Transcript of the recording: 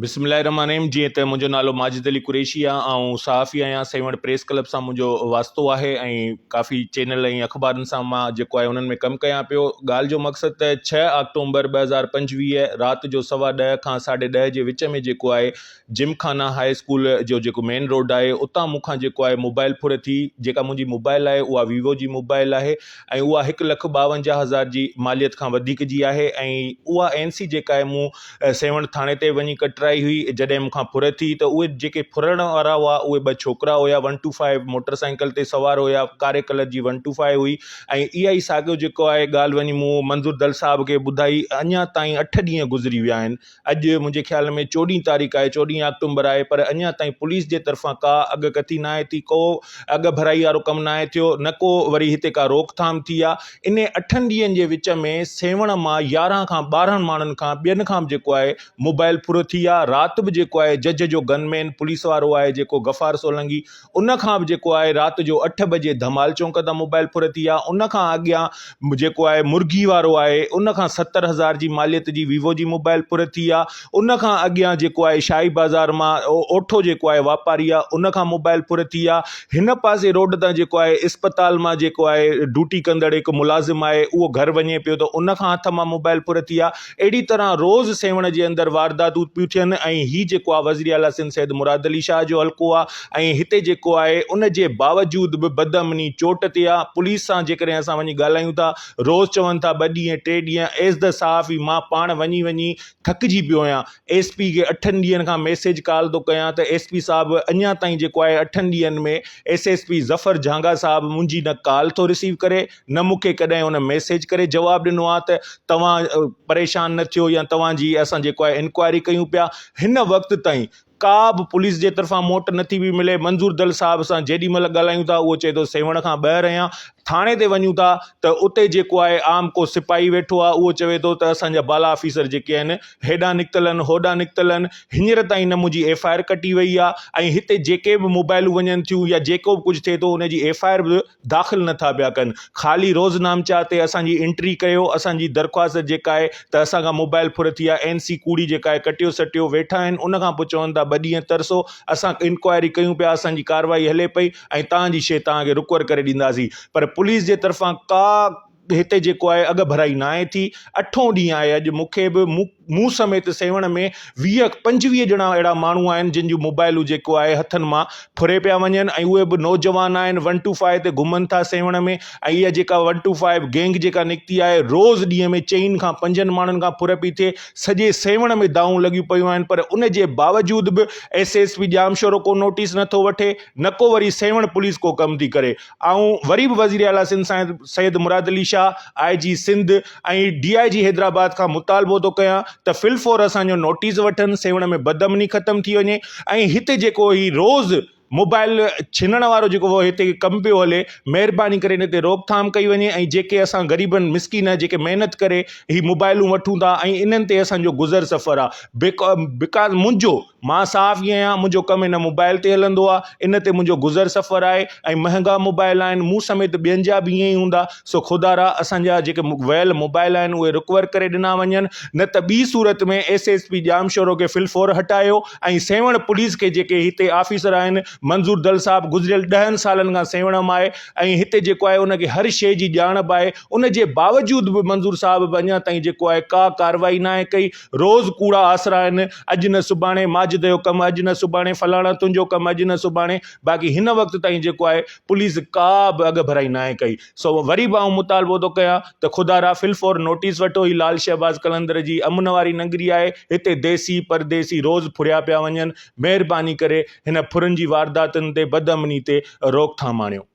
बिस्मिल्लाहिर्रहमानिर्रहीम। जी त मुंहिंजो नालो माजिद अली कुरैशी आहे ऐं सहाफ़ी आहियां। सेवण प्रेस क्लब सां मुंहिंजो वास्तो आहे ऐं काफ़ी चैनल ऐं अख़बारनि सां मां जेको आहे उन्हनि में कमु कयां पियो। ॻाल्हि जो मक़सदु त 6 अक्टूबर 2025 राति जो 10:15 खां 10:30 जे विच में जेको आहे जिमखाना हाई स्कूल जो जेको मेन रोड आहे उतां मूंखां जेको आहे मोबाइल फुर थी। जेका मुंहिंजी मोबाइल आहे उहा वीवो जी मोबाइल आहे ऐं उहा 1,52,000 जी मालियत खां वधीक जी आहे ऐं उहा NC जेका आहे मूं सेवण थाणे ते वञी कटराई हुई। जॾहिं मूंखां फुर थी त उहे जेके फुरण वारा हुआ उहे 2 छोकिरा हुया। 125 मोटरसाइकिल ते सवार हुया। कारे कलर जी 125 हुई ऐं इहा ई साॻियो जेको आहे ॻाल्हि वञी मूं मंज़ूर दल साहब खे ॿुधाई। अञा ताईं 8 ॾींहं गुज़री विया आहिनि। अॼु मुंहिंजे ख़्याल में 14 तारीख़ आहे, 14 अक्टूबर आहे, पर अञा ताईं पुलिस जे तरफ़ां का अॻकथी न आहे थी, को अॻ भराई वारो कमु न आहे थियो, न को वरी हिते का रोकथाम थी आहे। इन 8 ॾींहंनि जे विच में सेवण मां 11 खां 12 माण्हुनि खां ॿियनि खां जेको आहे मोबाइल फुर थी आहे। राति बि जेको आहे जज जो गनमैन पुलिस वारो आहे जेको गफ़ार सोलंगी, उन खां बि जेको आहे राति जो 8 बजे धमाल चौंक तां मोबाइल फुर थी आहे। उन खां अॻियां जेको आहे मुर्गी वारो आहे उन खां 70,000 जी मालियत जी वीवो जी मोबाइल फुर थी आहे। उन खां अॻियां जेको आहे शाही बाज़ार मां ओठो जेको आहे वापारी आहे उन खां मोबाइल फुर थी आहे। हिन पासे रोड तां जेको आहे इस्पताल मां जेको आहे ड्यूटी कंदड़ हिकु मुलाज़िम आहे उहो घर वञे पियो त उन खां हथ मां मोबाइल फुर थी आहे। अहिड़ी तरह रोज़ सेवण जे अंदरि वारदातूं पियूं थियनि ऐं ही जेको आहे वज़ीर आला सिंध सैयद मुराद अली शाह जो हल्को आहे ऐं हिते जेको आहे उन जे बावजूद बि बदअमनी चोट ते आहे। पुलिस सां जेकॾहिं असां वञी ॻाल्हायूं था, रोज़ चवनि था 2 ॾींहं 3 ॾींहं। एज़ द सहाफ़ी मां पाण वञी थकिजी पियो आहियां। SP खे 8 ॾींहंनि खां मैसेज कॉल थो कयां त SP साहिबु अञा ताईं जेको आहे 8 ॾींहंनि में SSP ज़फ़र झांगा साहिबु मुंहिंजी न कॉल थो रिसीव करे, न मूंखे कॾहिं हुन मैसेज करे जवाबु ॾिनो आहे त तव्हां परेशान न थियो या तव्हांजी असां जेको आहे इंक्वायरी कयूं पिया। हिन वक़्त ताईं का बि पुलिस जे तरफ़ां मोट नथी बि मिले। मंज़ूर दल साहब सां जेॾी महिल ॻाल्हायूं था उहो चए थो सेवण खां ॿाहिरि आहियां। थाणे ते वञूं था त उते जेको आहे आम को सिपाही वेठो आहे, उहो चवे थो त असांजा बाला ऑफिसर जेके आहिनि हेॾां निकितल आहिनि होॾां निकितल आहिनि। हींअर ताईं न मुंहिंजी FIR कटी वई आहे ऐं हिते जेके बि मोबाइलूं वञनि थियूं या जेको बि कुझु थिए थो उनजी FIR बि दाख़िल नथा पिया कनि। ख़ाली रोज़नामचा ते असांजी एंट्री कयो, असांजी दरख़्वास्त जेका आहे त असांखां मोबाइल फुर थी आहे, NC कूड़ी जेका आहे कटियो सटियो वेठा आहिनि। उन खां पोइ चवनि था 2 ॾींहं तरसो, असां इंक्वायरी कयूं पिया, असांजी कार्रवाई हले पई ऐं तव्हांजी शइ तव्हांखे रिकवर करे ॾींदासीं। पर पुलिस जे तरफ़ां का हिते जेको आहे अॻ भराई न आहे थी। 8हों ॾींहुं आहे अॼु। मूंखे बि मूं समेत सेवण में 20-25 ॼणा अहिड़ा माण्हू आहिनि जिन जूं मोबाइलूं जेको आहे हथनि मां फुरे पिया वञनि ऐं उहे बि नौजवान आहिनि। 125 ते घुमनि था सेवण में ऐं इहा जेका 125 गैंग जेका निकिती आहे रोज़ ॾींहं में 4 खां 5 माण्हुनि खां फुर पई थिए। सॼे सेवण में दाऊं लॻियूं पियूं आहिनि, पर उन जे बावजूद बि SSP जामशोरो को नोटिस नथो वठे, न को वरी सेवण पुलिस को कमु थी करे। ऐं वरी बि वज़ीर आला सिंध सैयद मुराद अली शाह, IG सिंध ऐं DIG हैदराबाद खां मुतालबो थो कयां त फिलफोर असांजो नोटिस वठनि, सेवण में बदअमनी ख़तमु थी वञे ऐं हिते जेको ही रोज़ मोबाइल छिनण वारो जेको हिते कमु पियो हले, महिरबानी करे हिन ते रोकथाम कई वञे ऐं जेके असां ग़रीबनि मिसकिन जेके महिनत करे ही मोबाइलूं वठूं था ऐं इन्हनि ते असांजो गुज़र सफ़र आहे। बिकॉज़ मां सहाफ़ी आहियां, मुंहिंजो कमु हिन मोबाइल ते हलंदो आहे, इन ते मुंहिंजो गुज़र सफ़र आहे ऐं महांगा मोबाइल आहिनि। मूं समेत ॿियनि जा बि ईअं ई हूंदा। सो ख़ुदा रा असांजा जेके वयल मोबाइल आहिनि उहे रिकवर करे ॾिना वञनि, न त ॿी सूरत में SSP जामशोरो खे फिलफोर हटायो ऐं सेवण पुलिस खे जेके हिते ऑफिसर आहिनि, मंज़ूर दल साहब गुज़िरियल 10 सालनि खां सेवण में आहे ऐं हिते जेको आहे उनखे हर शइ जी ॼाण बि आहे। उन जे बावजूद बि मंज़ूर साहब बि अञा ताईं जेको आहे का कार्रवाई न आहे कई। रोज़ कूड़ा आसरा आहिनि, अॼु न सुभाणे माजिद जो कमु, अॼु न सुभाणे फलाणा तुंहिंजो कमु, अॼु न सुभाणे। बाक़ी हिन वक़्त ताईं जेको आहे पुलिस का बि अॻ भराई न आहे कई। सो वरी बि आउं मुतालबो थो कयां त ख़ुदा रा फिलफोर नोटिस वठो। ही लाल शहबाज़ कलंदर जी अमन वारी नगरी आहे, हिते देसी परदेसी रोज़ फुरिया पिया वञनि। महिरबानी करे हिन फुरनि जी वारदातुनि ते बदअमनी ते रोकथाम आणियो।